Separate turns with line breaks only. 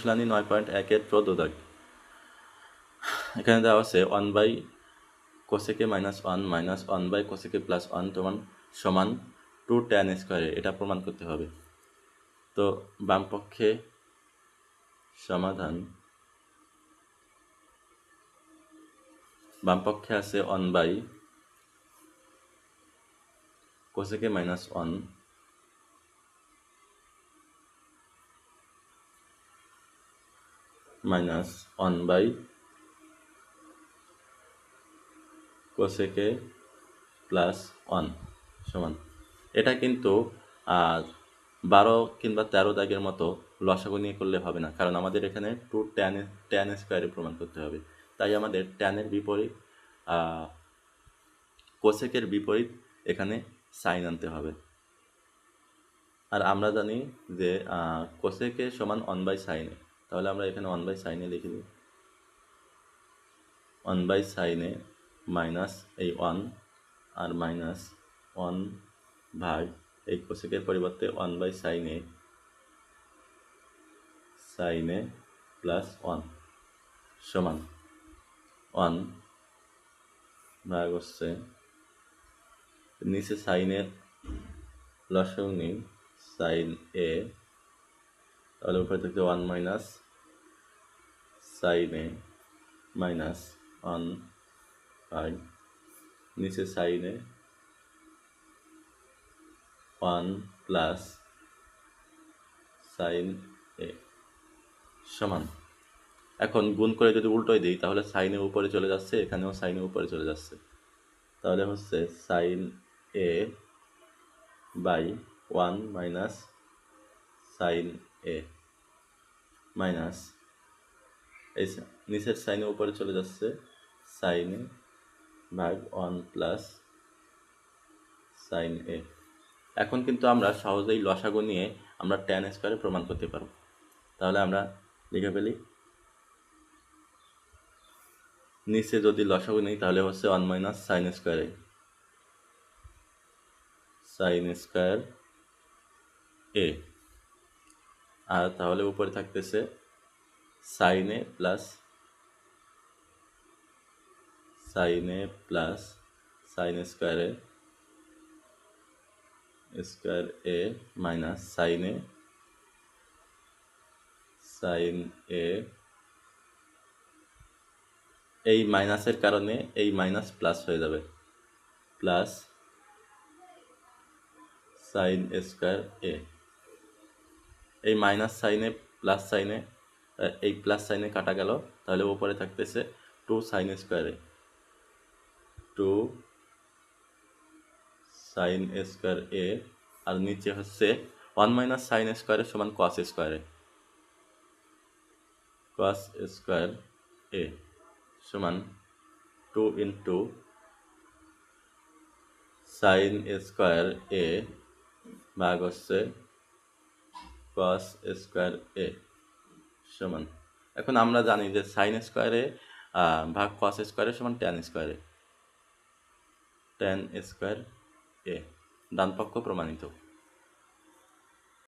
অনুশীলনী 9.1-এর 14 দাগ। এখানে দেওয়া আছে 1/cosec minus 1 minus 1/cosec plus 1 সমান 2 tan স্কোয়ারে, এটা প্রমাণ করতে হবে। তো বামপক্ষে সমাধান, বামপক্ষে আছে 1/cosec minus 1 minus 1/cosec plus 1 সমান, এটা কিন্তু 12 কিংবা 13 দাগের মতো লসাগু নিয়ে করলে হবে না, কারণ আমাদের এখানে 2 tan স্কোয়ারে প্রমাণ করতে হবে। তাই আমাদের ট্যানের বিপরীত, কোসেকের বিপরীত এখানে সাইন আনতে হবে। আর আমরা জানি যে কোসেকে সমান 1/sin, তাহলে আমরা এখানে 1/sin লিখে দিই। 1/sin মাইনাস এই 1 আর মাইনাস 1 ভাগ এই কোসেকের পরিবর্তে 1/sin প্লাস 1 সমান 1 ভাগ হচ্ছে নিচে সাইনের লসাগু নিই, sin a, তাহলে উপরে থাকছে 1 মাইনাস sin a মাইনাস 1 ভাগ নিচে sin a 1 plus sin a সমান। এখন গুণ করে যদি উল্টোয় দিই তাহলে সাইনে উপরে চলে যাচ্ছে, এখানেও সাইনে উপরে চলে যাচ্ছে, তাহলে হচ্ছে sin a by 1 minus sin a minus এই নিচের সাইনে উপরে চলে যাচ্ছে sin a ভাগ 1 প্লাস sin a। এখন কিন্তু আমরা সহজেই লসাগু নিয়ে আমরা tan স্কোয়ারে প্রমাণ করতে পারব। তাহলে আমরা লিখে ফেলি, নিচে যদি লসাগু নিই তাহলে হচ্ছে 1 মাইনাস sin স্কোয়ারে, sin স্কোয়ার a, আর তাহলে উপরে থাকতেছে sin a প্লাস sin স্কোয়ারে square a minus sin a, এই মাইনাসের কারণে এই মাইনাস প্লাস হয়ে যাবে, প্লাস sin স্কোয়ার a, এই মাইনাস সাইনে প্লাস সাইনে, এই প্লাস সাইনে কাটা গেল, তাহলে উপরে থাকতেছে 2 sin স্কোয়ারে, 2 sin স্কোয়ার a, আর নিচে হচ্ছে 1 মাইনাস sin স্কোয়ারে সমান cos স্কোয়ারে, cos স্কোয়ার a সমান 2 ইন্টু sin স্কোয়ার a ভাগ হচ্ছে cos স্কোয়ার a সমান। এখন আমরা জানি যে sin স্কোয়ারে ভাগ cos স্কোয়ারে সমান tan স্কোয়ারে, tan স্কোয়ার a, ডান পক্ষ প্রমাণিত।